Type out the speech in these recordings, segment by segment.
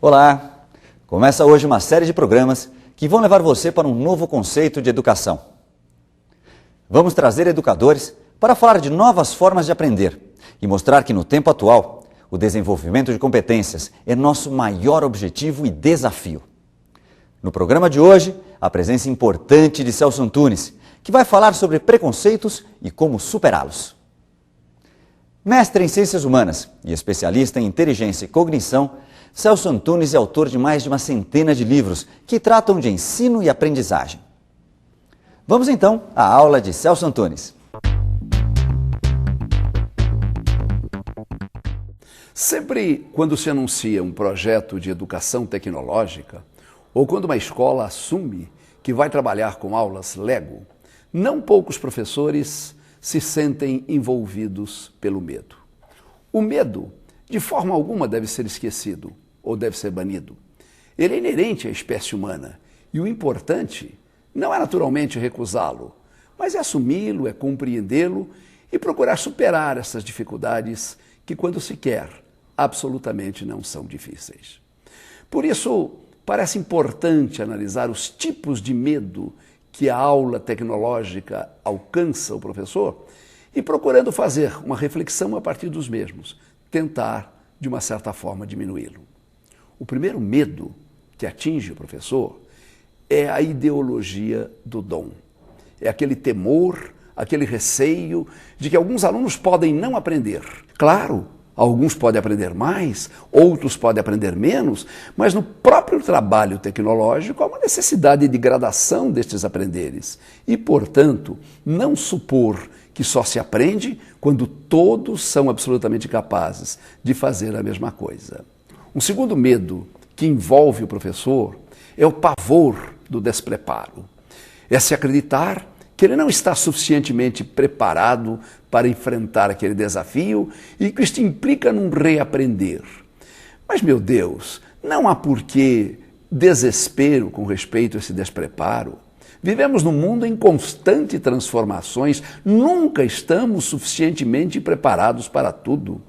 Olá! Começa hoje uma série de programas que vão levar você para um novo conceito de educação. Vamos trazer educadores para falar de novas formas de aprender e mostrar que no tempo atual, o desenvolvimento de competências é nosso maior objetivo e desafio. No programa de hoje, a presença importante de Celso Antunes, que vai falar sobre preconceitos e como superá-los. Mestre em Ciências Humanas e especialista em Inteligência e Cognição, Celso Antunes é autor de mais de uma centena de livros que tratam de ensino e aprendizagem. Vamos então à aula de Celso Antunes. Sempre quando se anuncia um projeto de educação tecnológica, ou quando uma escola assume que vai trabalhar com aulas Lego, não poucos professores se sentem envolvidos pelo medo. O medo, de forma alguma, deve ser esquecido ou deve ser banido. Ele é inerente à espécie humana e o importante não é naturalmente recusá-lo, mas é assumi-lo, é compreendê-lo e procurar superar essas dificuldades que, quando se quer, absolutamente não são difíceis. Por isso, parece importante analisar os tipos de medo que a aula tecnológica alcança o professor e, procurando fazer uma reflexão a partir dos mesmos, tentar, de uma certa forma, diminuí-lo. O primeiro medo que atinge o professor é a ideologia do dom. É aquele temor, aquele receio de que alguns alunos podem não aprender. Claro, alguns podem aprender mais, outros podem aprender menos, mas no próprio trabalho tecnológico há uma necessidade de gradação destes aprenderes e, portanto, não supor que só se aprende quando todos são absolutamente capazes de fazer a mesma coisa. Um segundo medo que envolve o professor é o pavor do despreparo. É se acreditar que ele não está suficientemente preparado para enfrentar aquele desafio e que isto implica num reaprender. Mas, meu Deus, não há porquê desespero com respeito a esse despreparo. Vivemos num mundo em constante transformações, nunca estamos suficientemente preparados para tudo.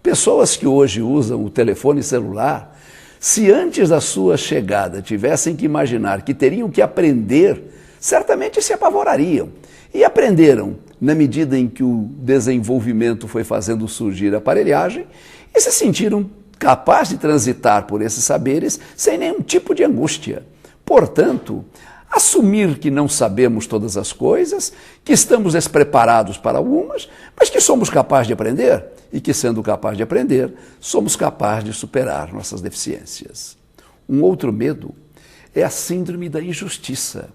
Pessoas que hoje usam o telefone celular, se antes da sua chegada tivessem que imaginar que teriam que aprender, certamente se apavorariam. E aprenderam na medida em que o desenvolvimento foi fazendo surgir a aparelhagem e se sentiram capazes de transitar por esses saberes sem nenhum tipo de angústia. Portanto, assumir que não sabemos todas as coisas, que estamos despreparados para algumas, mas que somos capazes de aprender e que, sendo capazes de aprender, somos capazes de superar nossas deficiências. Um outro medo é a síndrome da injustiça.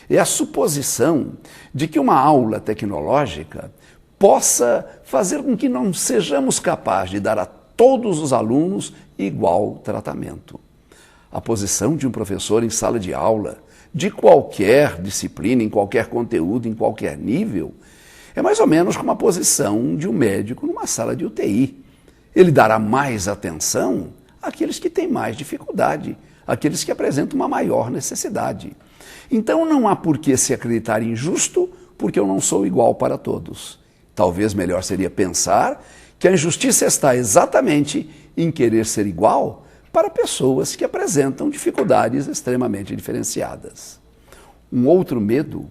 É a suposição de que uma aula tecnológica possa fazer com que não sejamos capazes de dar a todos os alunos igual tratamento. A posição de um professor em sala de aula, de qualquer disciplina, em qualquer conteúdo, em qualquer nível, é mais ou menos como a posição de um médico numa sala de UTI. Ele dará mais atenção àqueles que têm mais dificuldade, àqueles que apresentam uma maior necessidade. Então não há por que se acreditar injusto, porque eu não sou igual para todos. Talvez melhor seria pensar que a injustiça está exatamente em querer ser igual para pessoas que apresentam dificuldades extremamente diferenciadas. Um outro medo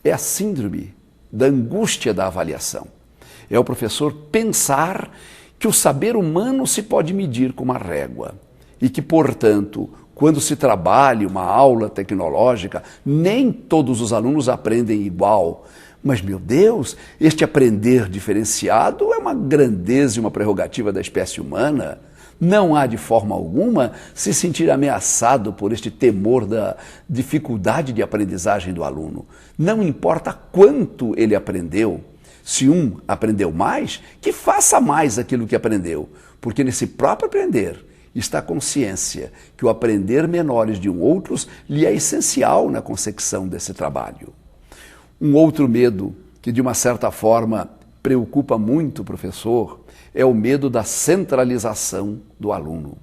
é a síndrome da angústia da avaliação. É o professor pensar que o saber humano se pode medir com uma régua e que, portanto, quando se trabalha uma aula tecnológica, nem todos os alunos aprendem igual. Mas, meu Deus, este aprender diferenciado é uma grandeza e uma prerrogativa da espécie humana. Não há de forma alguma se sentir ameaçado por este temor da dificuldade de aprendizagem do aluno. Não importa quanto ele aprendeu, se um aprendeu mais, que faça mais aquilo que aprendeu, porque nesse próprio aprender está a consciência que o aprender menores de outros lhe é essencial na consecução desse trabalho. Um outro medo que, de uma certa forma, preocupa muito o professor é o medo da centralização do aluno.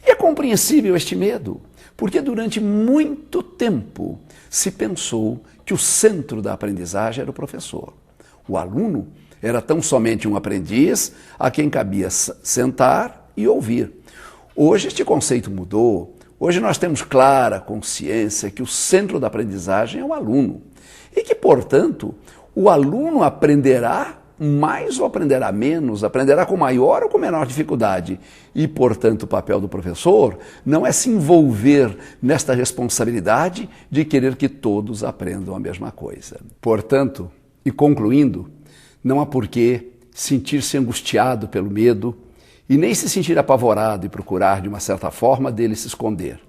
E é compreensível este medo, porque durante muito tempo se pensou que o centro da aprendizagem era o professor. O aluno era tão somente um aprendiz a quem cabia sentar e ouvir. Hoje este conceito mudou. Hoje nós temos clara consciência que o centro da aprendizagem é o aluno e que, portanto, o aluno aprenderá mais ou aprenderá menos, aprenderá com maior ou com menor dificuldade. E, portanto, o papel do professor não é se envolver nesta responsabilidade de querer que todos aprendam a mesma coisa. Portanto, e concluindo, não há por que sentir-se angustiado pelo medo e nem se sentir apavorado e procurar, de uma certa forma, dele se esconder.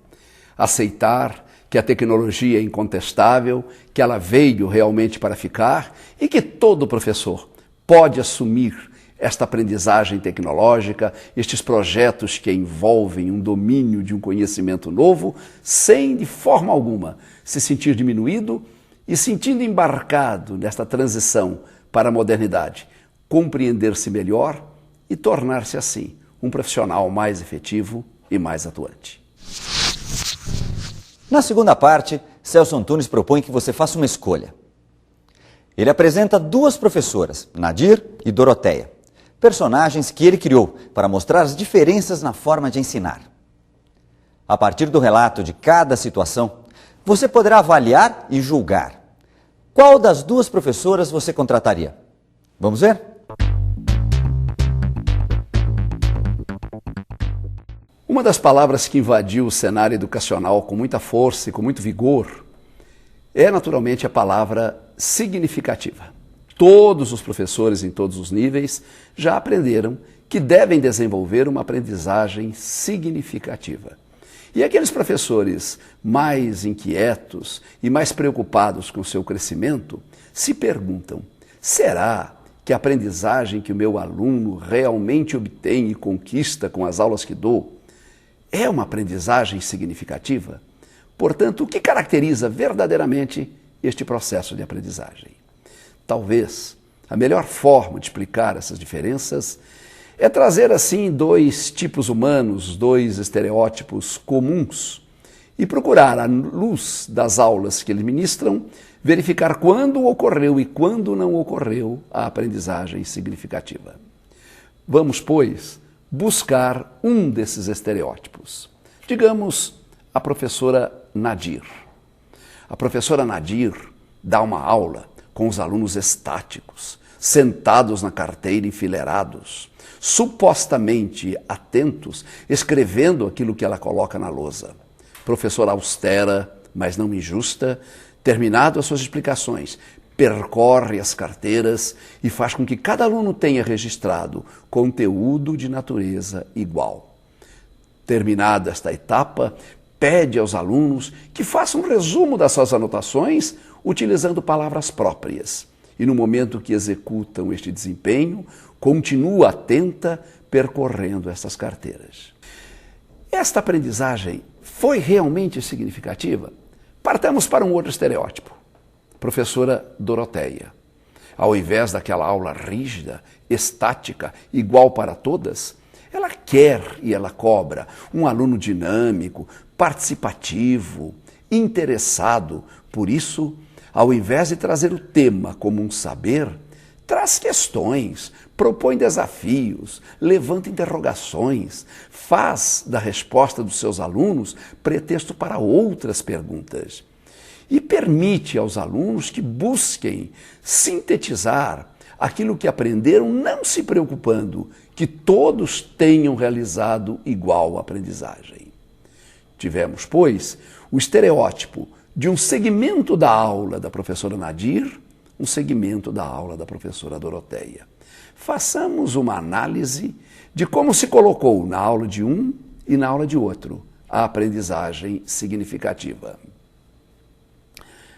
Aceitar que a tecnologia é incontestável, que ela veio realmente para ficar e que todo professor pode assumir esta aprendizagem tecnológica, estes projetos que envolvem um domínio de um conhecimento novo, sem, de forma alguma, se sentir diminuído e sentindo embarcado nesta transição para a modernidade, compreender-se melhor e tornar-se, assim, um profissional mais efetivo e mais atuante. Na segunda parte, Celso Antunes propõe que você faça uma escolha. Ele apresenta duas professoras, Nadir e Doroteia, personagens que ele criou para mostrar as diferenças na forma de ensinar. A partir do relato de cada situação, você poderá avaliar e julgar. Qual das duas professoras você contrataria? Vamos ver? Uma das palavras que invadiu o cenário educacional com muita força e com muito vigor é naturalmente a palavra significativa. Todos os professores em todos os níveis já aprenderam que devem desenvolver uma aprendizagem significativa. E aqueles professores mais inquietos e mais preocupados com o seu crescimento se perguntam: será que a aprendizagem que o meu aluno realmente obtém e conquista com as aulas que dou é uma aprendizagem significativa? Portanto, o que caracteriza verdadeiramente este processo de aprendizagem? Talvez a melhor forma de explicar essas diferenças é trazer assim dois tipos humanos, dois estereótipos comuns e procurar, à luz das aulas que eles ministram, verificar quando ocorreu e quando não ocorreu a aprendizagem significativa. Vamos, pois, buscar um desses estereótipos. Digamos, a professora Nadir. A professora Nadir dá uma aula com os alunos estáticos, sentados na carteira enfileirados, supostamente atentos, escrevendo aquilo que ela coloca na lousa. Professora austera, mas não injusta, terminado as suas explicações, percorre as carteiras e faz com que cada aluno tenha registrado conteúdo de natureza igual. Terminada esta etapa, pede aos alunos que façam um resumo das suas anotações utilizando palavras próprias. E no momento que executam este desempenho, continua atenta percorrendo estas carteiras. Esta aprendizagem foi realmente significativa? Partamos para um outro estereótipo. Professora Doroteia. Ao invés daquela aula rígida, estática, igual para todas, ela quer e ela cobra um aluno dinâmico, participativo, interessado. Por isso, ao invés de trazer o tema como um saber, traz questões, propõe desafios, levanta interrogações, faz da resposta dos seus alunos pretexto para outras perguntas. E permite aos alunos que busquem sintetizar aquilo que aprenderam, não se preocupando que todos tenham realizado igual aprendizagem. Tivemos, pois, o estereótipo de um segmento da aula da professora Nadir, um segmento da aula da professora Doroteia. Façamos uma análise de como se colocou na aula de um e na aula de outro a aprendizagem significativa.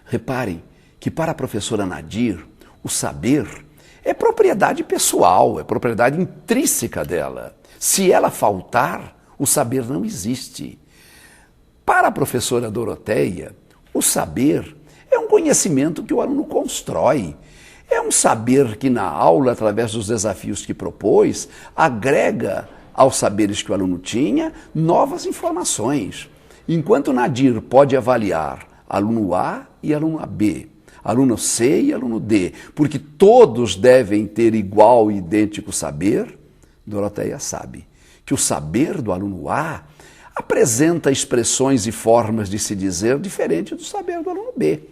Reparem que para a professora Nadir, o saber é propriedade pessoal, é propriedade intrínseca dela. Se ela faltar, o saber não existe. Para a professora Doroteia, o saber é um conhecimento que o aluno constrói. É um saber que na aula, através dos desafios que propôs, agrega aos saberes que o aluno tinha novas informações. Enquanto Nadir pode avaliar aluno A e aluno B, aluno C e aluno D, porque todos devem ter igual e idêntico saber, Doroteia sabe que o saber do aluno A apresenta expressões e formas de se dizer diferente do saber do aluno B.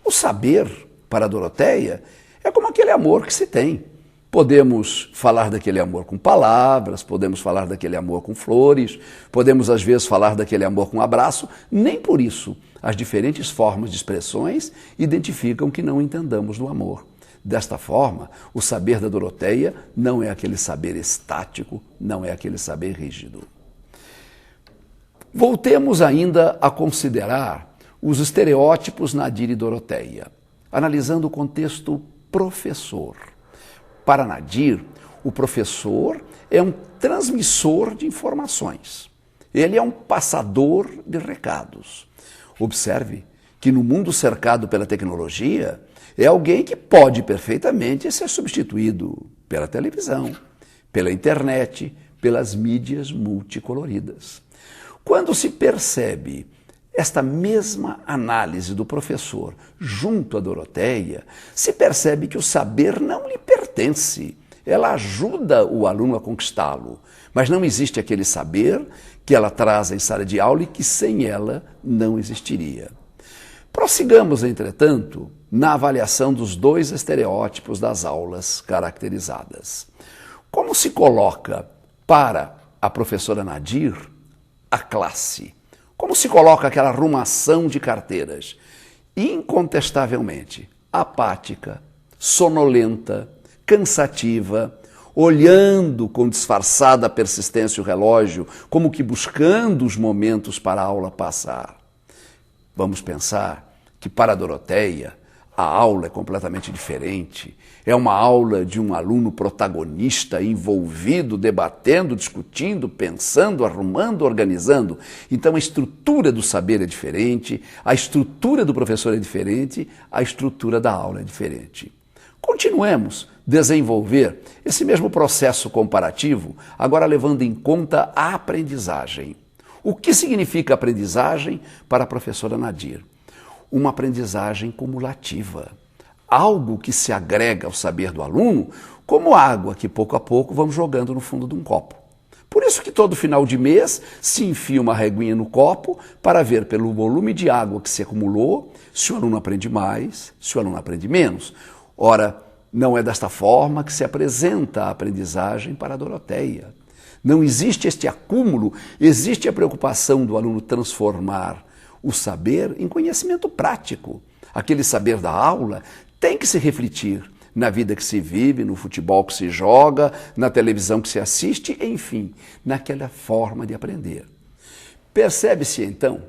O saber, para a Doroteia, é como aquele amor que se tem. Podemos falar daquele amor com palavras, podemos falar daquele amor com flores, podemos às vezes falar daquele amor com abraço, nem por isso as diferentes formas de expressões identificam que não entendamos do amor. Desta forma, o saber da Doroteia não é aquele saber estático, não é aquele saber rígido. Voltemos ainda a considerar os estereótipos Nadir e Doroteia, analisando o contexto professor. Para Nadir, o professor é um transmissor de informações. Ele é um passador de recados. Observe que no mundo cercado pela tecnologia, é alguém que pode perfeitamente ser substituído pela televisão, pela internet, pelas mídias multicoloridas. Quando se percebe esta mesma análise do professor junto à Doroteia, se percebe que o saber não lhe pertence. Ela ajuda o aluno a conquistá-lo, mas não existe aquele saber que ela traz em sala de aula e que sem ela não existiria. Prossigamos, entretanto, na avaliação dos dois estereótipos das aulas caracterizadas. Como se coloca para a professora Nadir a classe? Como se coloca aquela arrumação de carteiras? Incontestavelmente apática, sonolenta, cansativa, olhando com disfarçada persistência o relógio, como que buscando os momentos para a aula passar. Vamos pensar que para a Doroteia a aula é completamente diferente. É uma aula de um aluno protagonista, envolvido, debatendo, discutindo, pensando, arrumando, organizando. Então a estrutura do saber é diferente, a estrutura do professor é diferente, a estrutura da aula é diferente. Continuemos a desenvolver esse mesmo processo comparativo, agora levando em conta a aprendizagem. O que significa aprendizagem para a professora Nadir? Uma aprendizagem cumulativa, algo que se agrega ao saber do aluno, como água que pouco a pouco vamos jogando no fundo de um copo. Por isso que todo final de mês se enfia uma reguinha no copo para ver pelo volume de água que se acumulou, se o aluno aprende mais, se o aluno aprende menos. Ora, não é desta forma que se apresenta a aprendizagem para a Doroteia. Não existe este acúmulo, existe a preocupação do aluno transformar o saber em conhecimento prático. Aquele saber da aula tem que se refletir na vida que se vive, no futebol que se joga, na televisão que se assiste, enfim, naquela forma de aprender. Percebe-se então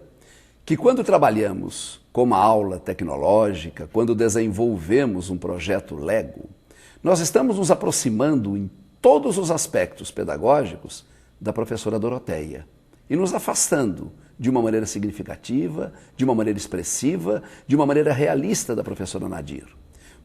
que quando trabalhamos com uma aula tecnológica, quando desenvolvemos um projeto Lego, nós estamos nos aproximando em todos os aspectos pedagógicos da professora Doroteia e nos afastando de uma maneira significativa, de uma maneira expressiva, de uma maneira realista da professora Nadir.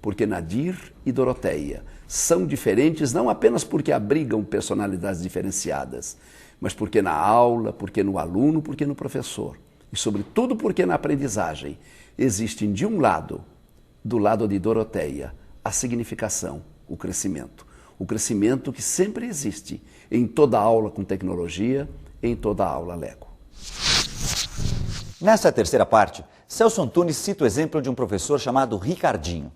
Porque Nadir e Doroteia são diferentes não apenas porque abrigam personalidades diferenciadas, mas porque na aula, porque no aluno, porque no professor. E sobretudo porque na aprendizagem existem de um lado, do lado de Doroteia, a significação, o crescimento. O crescimento que sempre existe em toda aula com tecnologia, em toda aula Lego. Nessa terceira parte, Celso Antunes cita o exemplo de um professor chamado Ricardinho.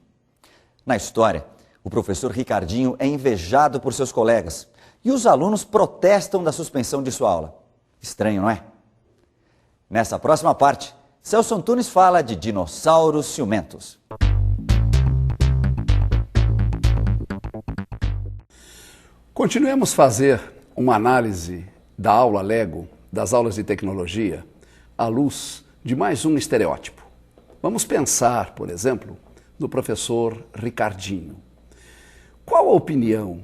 Na história, o professor Ricardinho é invejado por seus colegas e os alunos protestam da suspensão de sua aula. Estranho, não é? Nessa próxima parte, Celso Antunes fala de dinossauros ciumentos. Continuemos a fazer uma análise da aula Lego, das aulas de tecnologia, à luz de mais um estereótipo. Vamos pensar, por exemplo, no professor Ricardinho. Qual a opinião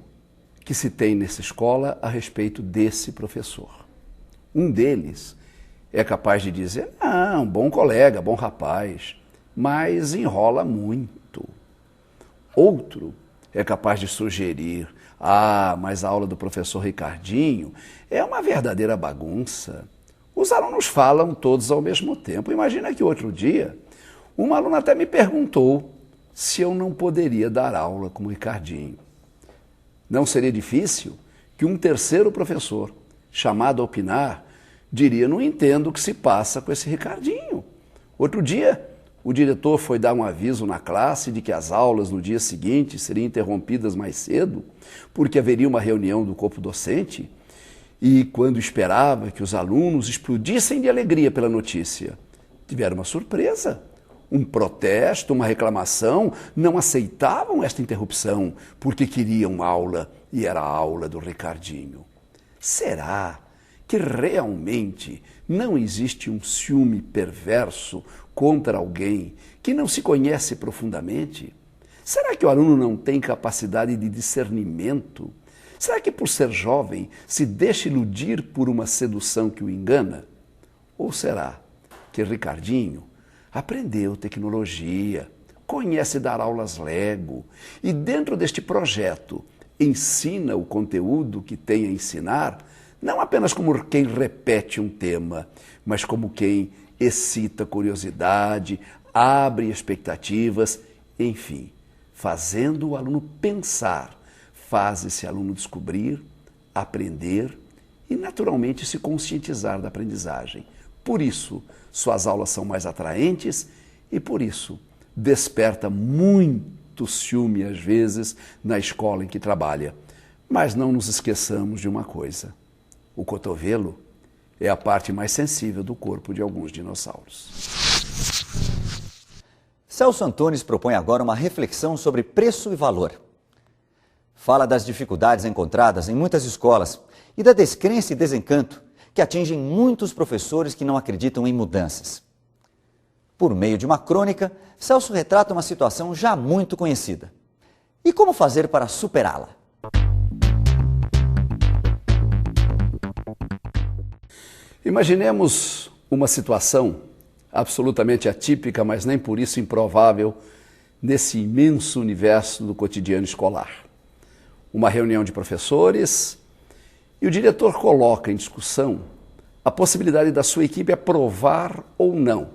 que se tem nessa escola a respeito desse professor? Um deles é capaz de dizer, um bom colega, bom rapaz, mas enrola muito. Outro é capaz de sugerir, mas a aula do professor Ricardinho é uma verdadeira bagunça. Os alunos falam todos ao mesmo tempo. Imagina que outro dia, uma aluna até me perguntou se eu não poderia dar aula como Ricardinho. Não seria difícil que um terceiro professor chamado a opinar, diria: não entendo o que se passa com esse Ricardinho. Outro dia, o diretor foi dar um aviso na classe de que as aulas no dia seguinte seriam interrompidas mais cedo, porque haveria uma reunião do corpo docente, e quando esperava que os alunos explodissem de alegria pela notícia, tiveram uma surpresa. Um protesto, uma reclamação, não aceitavam esta interrupção, porque queriam aula, e era a aula do Ricardinho. Será que realmente não existe um ciúme perverso contra alguém que não se conhece profundamente? Será que o aluno não tem capacidade de discernimento? Será que, por ser jovem, se deixa iludir por uma sedução que o engana? Ou será que Ricardinho aprendeu tecnologia, conhece dar aulas Lego e, dentro deste projeto, ensina o conteúdo que tem a ensinar, não apenas como quem repete um tema, mas como quem excita curiosidade, abre expectativas, enfim, fazendo o aluno pensar, faz esse aluno descobrir, aprender e, naturalmente, se conscientizar da aprendizagem. Por isso, suas aulas são mais atraentes e, por isso, desperta muito ciúme, às vezes, na escola em que trabalha. Mas não nos esqueçamos de uma coisa: o cotovelo é a parte mais sensível do corpo de alguns dinossauros. Celso Antunes propõe agora uma reflexão sobre preço e valor. Fala das dificuldades encontradas em muitas escolas e da descrença e desencanto que atingem muitos professores que não acreditam em mudanças. Por meio de uma crônica, Celso retrata uma situação já muito conhecida. E como fazer para superá-la? Imaginemos uma situação absolutamente atípica, mas nem por isso improvável, nesse imenso universo do cotidiano escolar. Uma reunião de professores e o diretor coloca em discussão a possibilidade da sua equipe aprovar ou não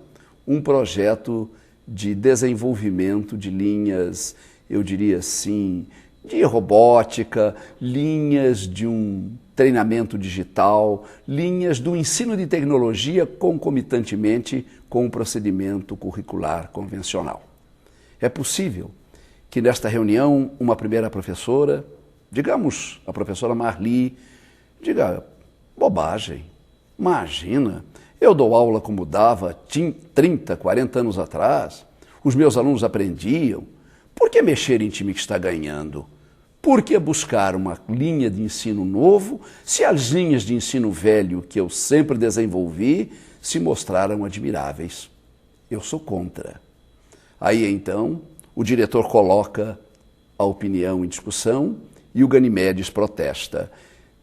um projeto de desenvolvimento de linhas, eu diria assim, de robótica, linhas de um treinamento digital, linhas do ensino de tecnologia concomitantemente com o procedimento curricular convencional. É possível que nesta reunião uma primeira professora, digamos a professora Marli, diga: bobagem, imagina, eu dou aula como dava 30, 40 anos atrás, os meus alunos aprendiam, por que mexer em time que está ganhando? Por que buscar uma linha de ensino novo se as linhas de ensino velho que eu sempre desenvolvi se mostraram admiráveis? Eu sou contra. Aí então o diretor coloca a opinião em discussão e o Ganimedes protesta: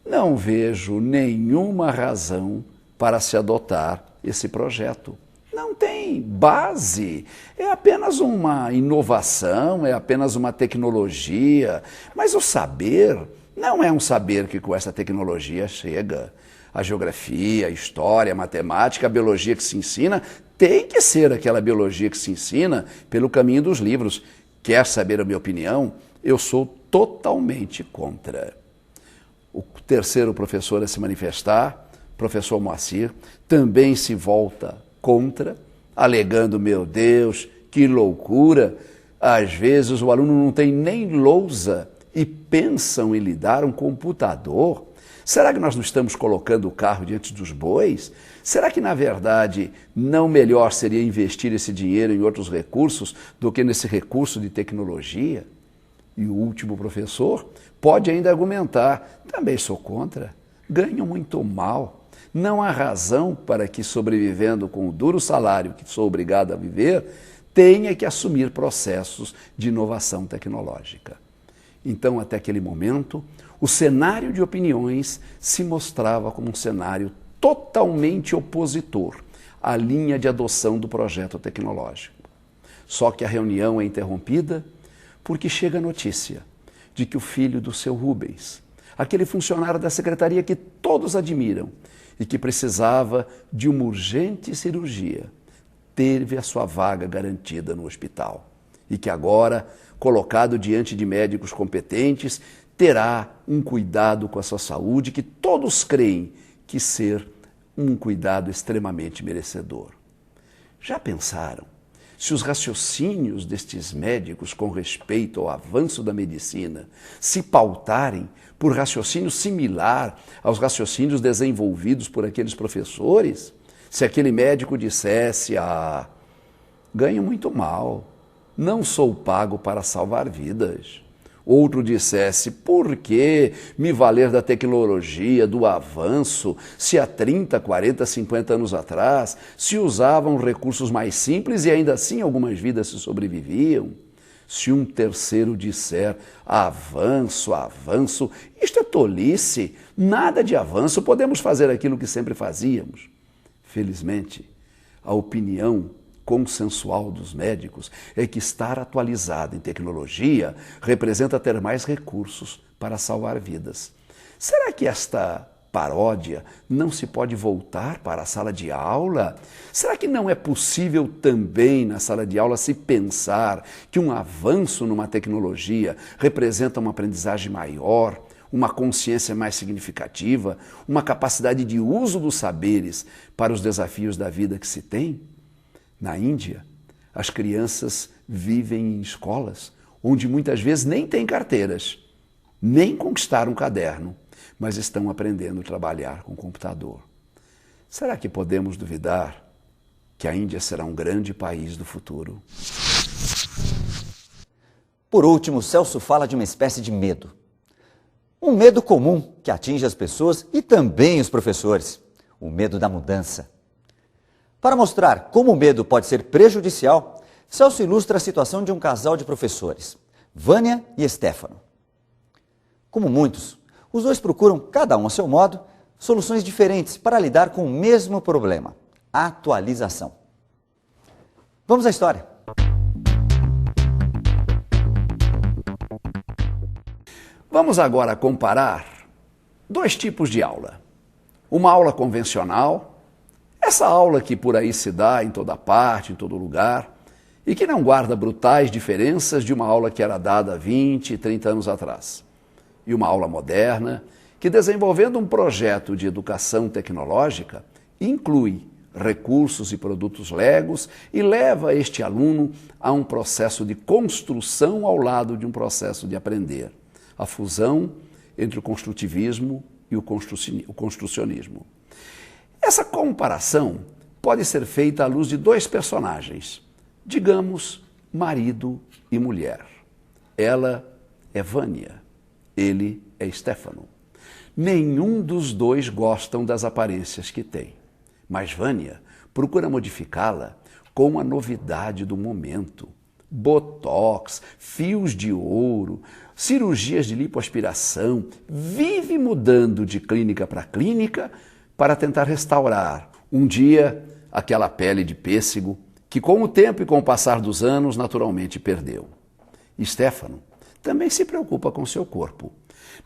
não vejo nenhuma razão para se adotar esse projeto. Não tem base, é apenas uma inovação, é apenas uma tecnologia, mas o saber não é um saber que com essa tecnologia chega. A geografia, a história, a matemática, a biologia que se ensina tem que ser aquela biologia que se ensina pelo caminho dos livros. Quer saber a minha opinião? Eu sou totalmente contra. O terceiro professor a se manifestar, professor Moacir, também se volta contra, alegando: meu Deus, que loucura, às vezes o aluno não tem nem lousa e pensam em lhe dar um computador. Será que nós não estamos colocando o carro diante dos bois? Será que, na verdade, não melhor seria investir esse dinheiro em outros recursos do que nesse recurso de tecnologia? E o último professor pode ainda argumentar: também sou contra, ganho muito mal. Não há razão para que, sobrevivendo com o duro salário que sou obrigado a viver, tenha que assumir processos de inovação tecnológica. Então, até aquele momento, o cenário de opiniões se mostrava como um cenário totalmente opositor à linha de adoção do projeto tecnológico. Só que a reunião é interrompida porque chega a notícia de que o filho do seu Rubens, aquele funcionário da secretaria que todos admiram e que precisava de uma urgente cirurgia, teve a sua vaga garantida no hospital e que agora, colocado diante de médicos competentes, terá um cuidado com a sua saúde que todos creem que ser um cuidado extremamente merecedor. Já pensaram se os raciocínios destes médicos com respeito ao avanço da medicina se pautarem por raciocínio similar aos raciocínios desenvolvidos por aqueles professores? Se aquele médico dissesse, ganho muito mal, não sou pago para salvar vidas. Outro dissesse, por que me valer da tecnologia, do avanço, se há 30, 40, 50 anos atrás se usavam recursos mais simples e ainda assim algumas vidas se sobreviviam? Se um terceiro disser, avanço, avanço, isto é tolice, nada de avanço, podemos fazer aquilo que sempre fazíamos. Felizmente, a opinião consensual dos médicos é que estar atualizado em tecnologia representa ter mais recursos para salvar vidas. Será que esta paródia não se pode voltar para a sala de aula? Será que não é possível também na sala de aula se pensar que um avanço numa tecnologia representa uma aprendizagem maior, uma consciência mais significativa, uma capacidade de uso dos saberes para os desafios da vida que se tem? Na Índia, as crianças vivem em escolas onde muitas vezes nem têm carteiras, nem conquistaram um caderno, mas estão aprendendo a trabalhar com o computador. Será que podemos duvidar que a Índia será um grande país do futuro? Por último, Celso fala de uma espécie de medo. Um medo comum que atinge as pessoas e também os professores. O medo da mudança. Para mostrar como o medo pode ser prejudicial, Celso ilustra a situação de um casal de professores, Vânia e Stefano. Como muitos, os dois procuram, cada um a seu modo, soluções diferentes para lidar com o mesmo problema, a atualização. Vamos à história. Vamos agora comparar dois tipos de aula. Uma aula convencional, essa aula que por aí se dá em toda parte, em todo lugar, e que não guarda brutais diferenças de uma aula que era dada 20, 30 anos atrás. E uma aula moderna, que desenvolvendo um projeto de educação tecnológica, inclui recursos e produtos legos e leva este aluno a um processo de construção ao lado de um processo de aprender. A fusão entre o construtivismo e o construcionismo. Essa comparação pode ser feita à luz de dois personagens, digamos, marido e mulher. Ela é Vânia, ele é Stefano. Nenhum dos dois gostam das aparências que tem, mas Vânia procura modificá-la com a novidade do momento. Botox, fios de ouro, cirurgias de lipoaspiração, vive mudando de clínica para clínica para tentar restaurar, um dia, aquela pele de pêssego que com o tempo e com o passar dos anos naturalmente perdeu. Stefano também se preocupa com seu corpo.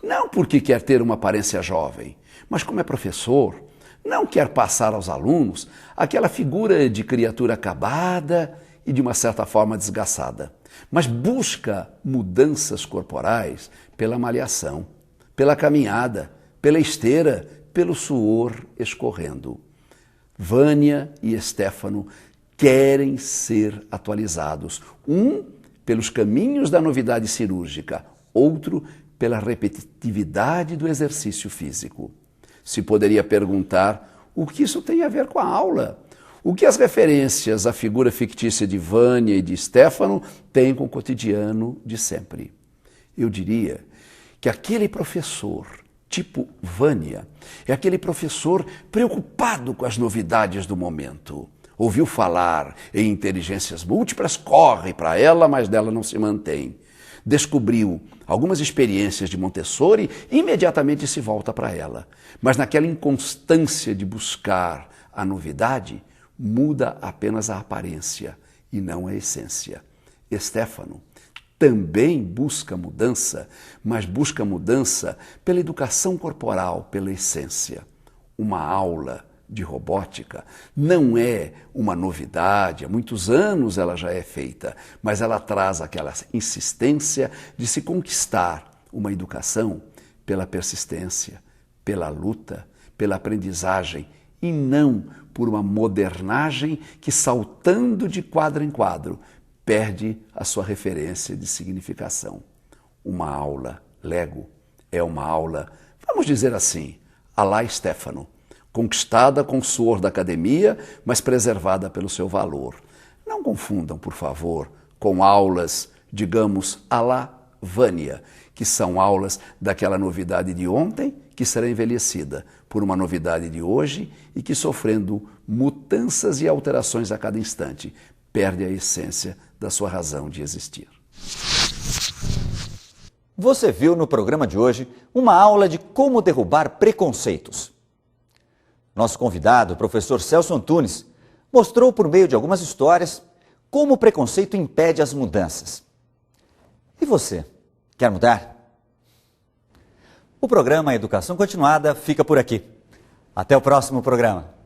Não porque quer ter uma aparência jovem, mas como é professor, não quer passar aos alunos aquela figura de criatura acabada e de uma certa forma desgastada, mas busca mudanças corporais pela malhação, pela caminhada, pela esteira, pelo suor escorrendo. Vânia e Stefano querem ser atualizados, um pelos caminhos da novidade cirúrgica, outro pela repetitividade do exercício físico. Se poderia perguntar o que isso tem a ver com a aula? O que as referências à figura fictícia de Vânia e de Stefano têm com o cotidiano de sempre? Eu diria que aquele professor, tipo Vânia, é aquele professor preocupado com as novidades do momento. Ouviu falar em inteligências múltiplas, corre para ela, mas dela não se mantém. Descobriu algumas experiências de Montessori e imediatamente se volta para ela. Mas naquela inconstância de buscar a novidade, muda apenas a aparência e não a essência. Stefano também busca mudança, mas busca mudança pela educação corporal, pela essência. Uma aula de robótica não é uma novidade, há muitos anos ela já é feita, mas ela traz aquela insistência de se conquistar uma educação pela persistência, pela luta, pela aprendizagem e não por uma modernagem que, saltando de quadro em quadro, perde a sua referência de significação. Uma aula Lego é uma aula, vamos dizer assim, à la Stefano, conquistada com o suor da academia, mas preservada pelo seu valor. Não confundam, por favor, com aulas, digamos, à la Vânia, que são aulas daquela novidade de ontem que será envelhecida por uma novidade de hoje e que, sofrendo mudanças e alterações a cada instante, perde a essência da sua razão de existir. Você viu no programa de hoje uma aula de como derrubar preconceitos. Nosso convidado, o professor Celso Antunes, mostrou por meio de algumas histórias como o preconceito impede as mudanças. E você, quer mudar? O programa Educação Continuada fica por aqui. Até o próximo programa.